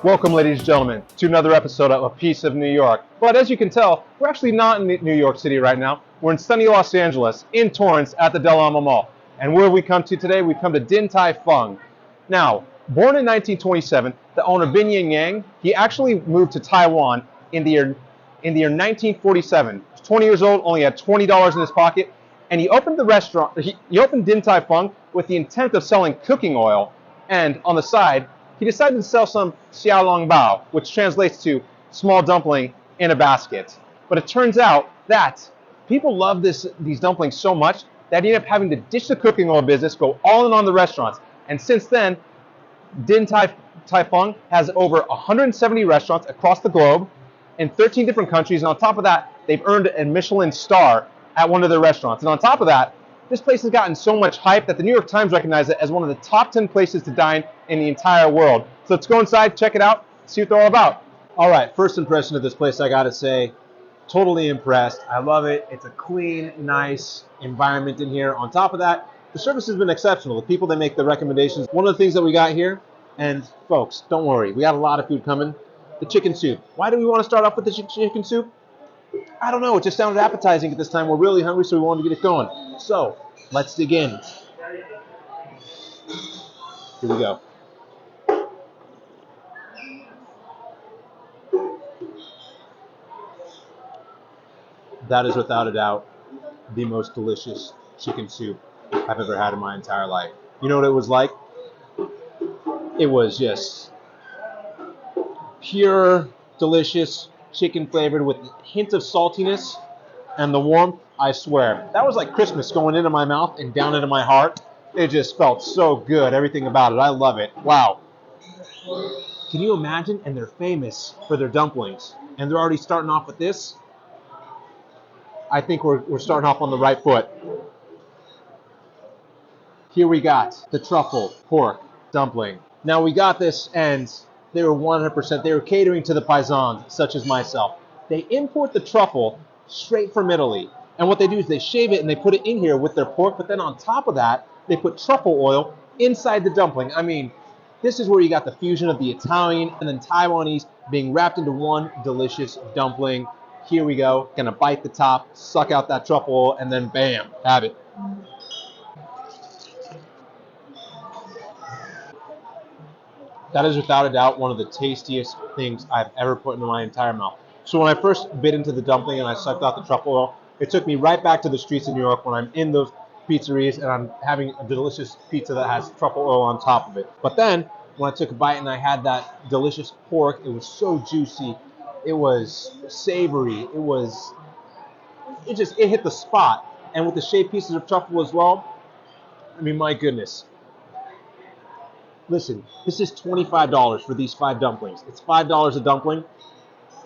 Welcome, ladies and gentlemen, to another episode of A Piece of New York. But as you can tell, we're actually not in New York City right now. We're in sunny Los Angeles, in Torrance, at the Del Amo Mall. And where we come to today, we come to Din Tai Fung. Now, born in 1927, the owner Bin Yin Yang, he actually moved to Taiwan in the year 1947. He was 20 years old, only had $20 in his pocket, and he opened the restaurant. He opened Din Tai Fung with the intent of selling cooking oil, and on the side, he decided to sell some xiao long bao, which translates to small dumpling in a basket. But it turns out that people love these dumplings so much that he ended up having to ditch the cooking oil business, go all in on the restaurants. And since then, Din Tai Fung has over 170 restaurants across the globe in 13 different countries. And on top of that, they've earned a Michelin star at one of their restaurants. And on top of that, this place has gotten so much hype that the New York Times recognized it as one of the top 10 places to dine in the entire world. So let's go inside, check it out, see what they're all about. All right, first impression of this place, I gotta say, totally impressed. I love it. It's a clean, nice environment in here. On top of that, the service has been exceptional. The people that make the recommendations. One of the things that we got here, and folks, don't worry, we got a lot of food coming. The chicken soup. Why do we want to start off with the chicken soup? I don't know, it just sounded appetizing at this time. We're really hungry, so we wanted to get it going. So, let's dig in. Here we go. That is without a doubt the most delicious chicken soup I've ever had in my entire life. You know what it was like? It was just pure, delicious chicken flavored with a hint of saltiness and the warmth. I swear, that was like Christmas going into my mouth and down into my heart. It just felt so good, everything about it. I love it. Wow. Can you imagine? And they're famous for their dumplings. And they're already starting off with this. I think we're starting off on the right foot. Here we got the truffle pork dumpling. Now we got this, and they were 100%, they were catering to the paisans, such as myself. They import the truffle straight from Italy. And what they do is they shave it and they put it in here with their pork, but then on top of that, they put truffle oil inside the dumpling. I mean, this is where you got the fusion of the Italian and then Taiwanese being wrapped into one delicious dumpling. Here we go. Gonna bite the top, suck out that truffle oil, and then bam, have it. That is without a doubt one of the tastiest things I've ever put into my entire mouth. So when I first bit into the dumpling and I sucked out the truffle oil, it took me right back to the streets of New York when I'm in those pizzerias and I'm having a delicious pizza that has truffle oil on top of it. But then when I took a bite and I had that delicious pork, it was so juicy, it was savory, it hit the spot. And with the shaved pieces of truffle as well, I mean, my goodness. Listen, this is $25 for these 5 dumplings. It's $5 a dumpling.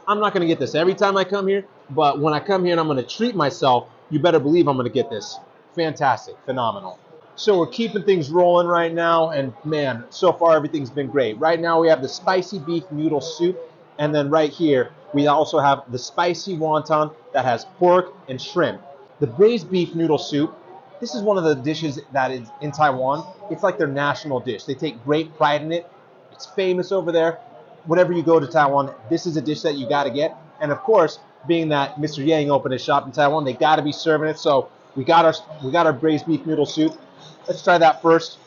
I'm not going to get this every time I come here, but when I come here and I'm going to treat myself, you better believe I'm going to get this. Fantastic, phenomenal. So we're keeping things rolling right now, and man, so far everything's been great. Right now we have the spicy beef noodle soup, and then right here we also have the spicy wonton that has pork and shrimp. The braised beef noodle soup, this is one of the dishes that is in Taiwan. It's like their national dish. They take great pride in it. It's famous over there. Whenever you go to Taiwan, this is a dish that you got to get. And of course, being that Mr. Yang opened his shop in Taiwan, they got to be serving it. So we got our braised beef noodle soup. Let's try that first.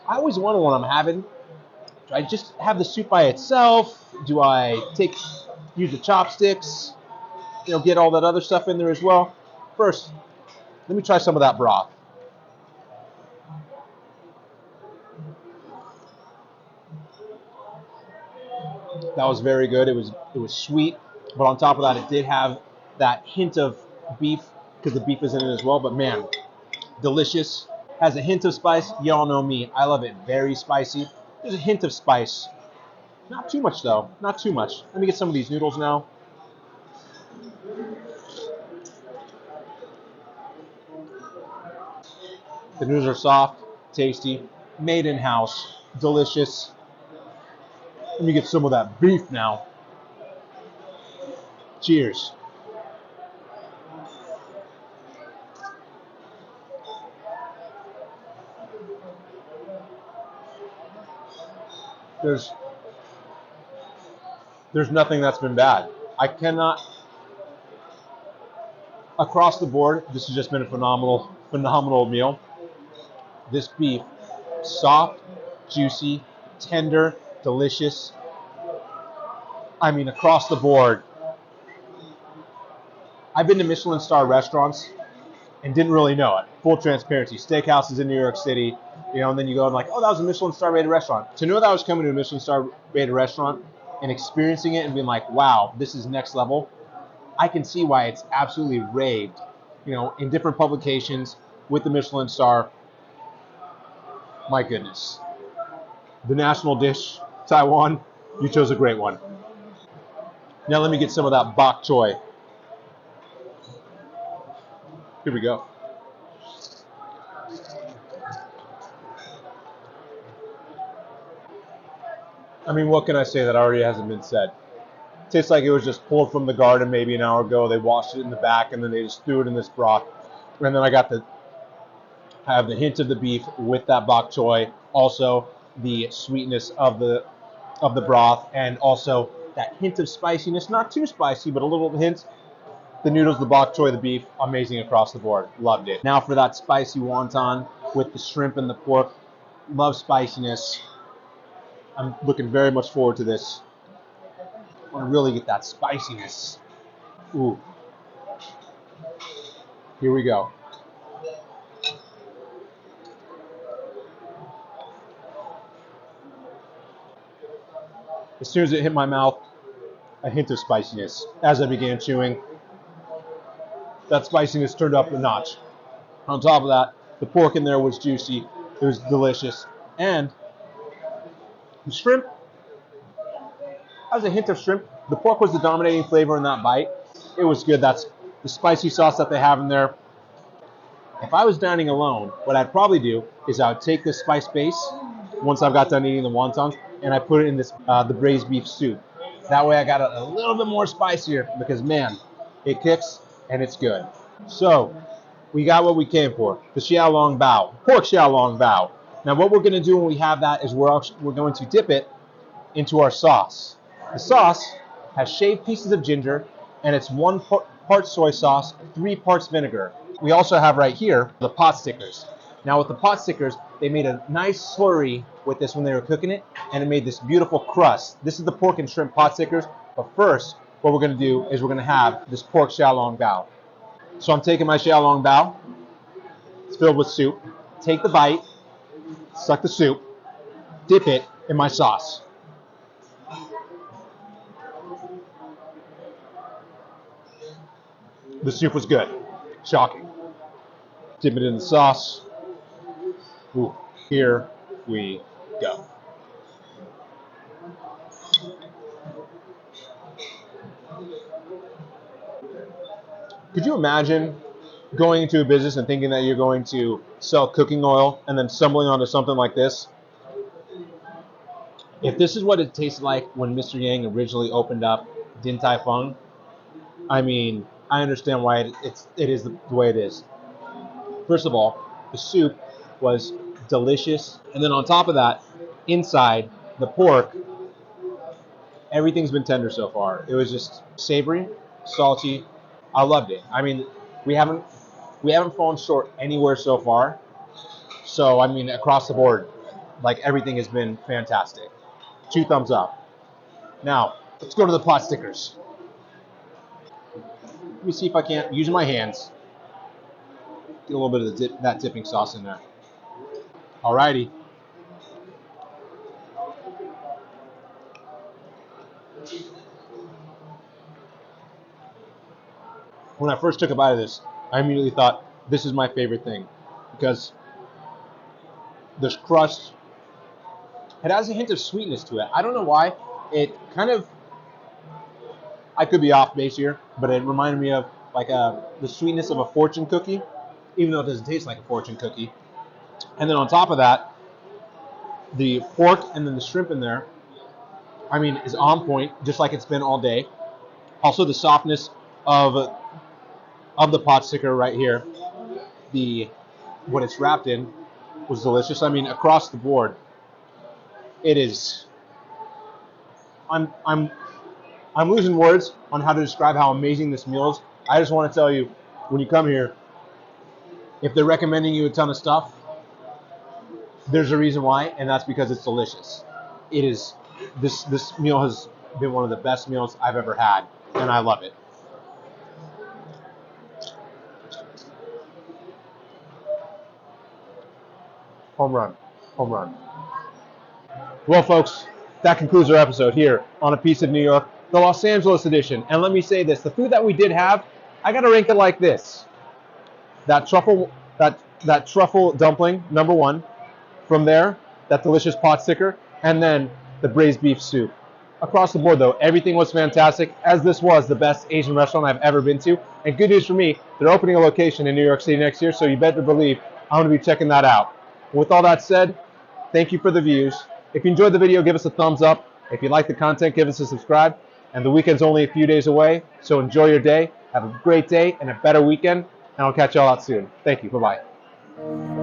I always wonder when I'm having, do I just have the soup by itself? Do I use the chopsticks? Get all that other stuff in there as well. First, let me try some of that broth. That was very good. It was sweet, but on top of that, it did have that hint of beef because the beef is in it as well. But man, delicious. Has a hint of spice. Y'all know me. I love it very spicy. There's a hint of spice. Not too much though. Not too much. Let me get some of these noodles now. The noodles are soft, tasty, made in-house, delicious. Let me get some of that beef now. Cheers. There's There's nothing that's been bad. I cannot, across the board, this has just been a phenomenal meal. This beef, soft, juicy, tender, delicious. I mean, across the board. I've been to Michelin star restaurants and didn't really know it. Full transparency. Steakhouses in New York City, and then you go and like, oh, that was a Michelin star rated restaurant. To know that I was coming to a Michelin star rated restaurant and experiencing it and being like, wow, this is next level, I can see why it's absolutely raved, in different publications with the Michelin star. My goodness. The national dish, Taiwan, you chose a great one. Now let me get some of that bok choy. Here we go. I mean, what can I say that already hasn't been said? It tastes like it was just pulled from the garden maybe an hour ago. They washed it in the back and then they just threw it in this broth. And then I have the hint of the beef with that bok choy, also the sweetness of the broth, and also that hint of spiciness. Not too spicy, but a little hint. The noodles, the bok choy, the beef, amazing across the board. Loved it. Now for that spicy wonton with the shrimp and the pork. Love spiciness. I'm looking very much forward to this. I want to really get that spiciness. Ooh. Here we go. As soon as it hit my mouth, a hint of spiciness. As I began chewing, that spiciness turned up a notch. On top of that, the pork in there was juicy. It was delicious. And the shrimp has a hint of shrimp. The pork was the dominating flavor in that bite. It was good. That's the spicy sauce that they have in there. If I was dining alone, what I'd probably do is I would take this spice base once I've got done eating the wontons, and I put it in this the braised beef soup. That way I got a little bit more spicier because, man, it kicks and it's good. So we got what we came for, the xiao long bao, pork xiao long bao. Now what we're going to do when we have that is we're going to dip it into our sauce. The sauce has shaved pieces of ginger, and it's 1 part soy sauce, 3 parts vinegar. We also have right here the pot stickers. Now with the pot stickers, they made a nice slurry with this when they were cooking it, and it made this beautiful crust. This is the pork and shrimp pot stickers, but first, what we're going to do is we're going to have this pork xiao long bao. So I'm taking my xiao long bao. It's filled with soup. Take the bite, suck the soup, dip it in my sauce. The soup was good. Shocking. Dip it in the sauce. Ooh, here we go. Could you imagine going into a business and thinking that you're going to sell cooking oil and then stumbling onto something like this? If this is what it tasted like when Mr. Yang originally opened up Din Tai Fung, I mean, I understand why it is the way it is. First of all, the soup was delicious. And then on top of that, inside the pork, everything's been tender so far. It was just savory, salty. I loved it. I mean, we haven't fallen short anywhere so far. So I mean, across the board, like everything has been fantastic. 2 thumbs up. Now, let's go to the pot stickers. Let me see if I can't, using my hands, get a little bit of that dipping sauce in there. Alrighty. When I first took a bite of this, I immediately thought, this is my favorite thing. Because this crust, it has a hint of sweetness to it. I don't know why. It kind of, I could be off base here, but it reminded me of like the sweetness of a fortune cookie, even though it doesn't taste like a fortune cookie. And then on top of that, the pork and then the shrimp in there, I mean, is on point, just like it's been all day. Also, the softness of the pot sticker right here, what it's wrapped in, was delicious. I mean, across the board, it is. I'm I'm losing words on how to describe how amazing this meal is. I just want to tell you, when you come here, if they're recommending you a ton of stuff, there's a reason why, and that's because it's delicious. It is. This meal has been one of the best meals I've ever had, and I love it. Home run. Home run. Well, folks, that concludes our episode here on A Piece of New York, the Los Angeles edition. And let me say this, the food that we did have, I gotta rank it like this. That truffle dumpling, number one. From there, that delicious pot sticker, and then the braised beef soup. Across the board, though, everything was fantastic, as this was the best Asian restaurant I've ever been to. And good news for me, they're opening a location in New York City next year, so you better believe I'm going to be checking that out. With all that said, thank you for the views. If you enjoyed the video, give us a thumbs up. If you like the content, give us a subscribe. And the weekend's only a few days away, so enjoy your day. Have a great day and a better weekend, and I'll catch y'all out soon. Thank you. Bye-bye.